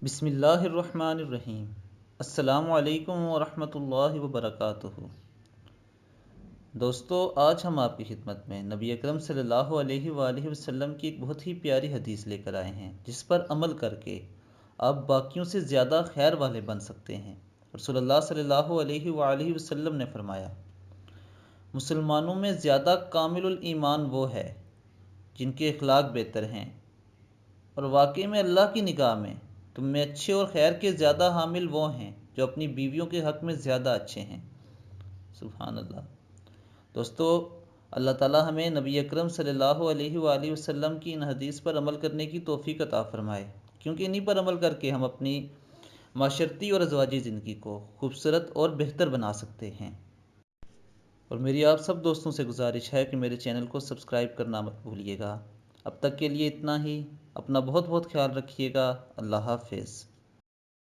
بسم اللہ الرحمن الرحیم۔ السلام علیکم ورحمۃ اللہ وبرکاتہ۔ دوستو، آج ہم آپ کی خدمت میں نبی اکرم صلی اللہ علیہ وآلہ وسلم کی ایک بہت ہی پیاری حدیث لے کر آئے ہیں، جس پر عمل کر کے آپ باقیوں سے زیادہ خیر والے بن سکتے ہیں۔ رسول اللہ صلی اللہ علیہ وآلہ وسلم نے فرمایا، مسلمانوں میں زیادہ کامل الایمان وہ ہے جن کے اخلاق بہتر ہیں، اور واقعی میں اللہ کی نگاہ میں تم میں اچھے اور خیر کے زیادہ حامل وہ ہیں جو اپنی بیویوں کے حق میں زیادہ اچھے ہیں۔ سبحان اللہ۔ دوستو، اللہ تعالی ہمیں نبی اکرم صلی اللہ علیہ وآلہ وسلم کی ان حدیث پر عمل کرنے کی توفیق عطا فرمائے، کیونکہ انہی پر عمل کر کے ہم اپنی معاشرتی اور ازواجی زندگی کو خوبصورت اور بہتر بنا سکتے ہیں۔ اور میری آپ سب دوستوں سے گزارش ہے کہ میرے چینل کو سبسکرائب کرنا مت بھولیے گا۔ اب تک کے لیے اتنا ہی۔ اپنا بہت بہت خیال رکھیے گا۔ اللہ حافظ۔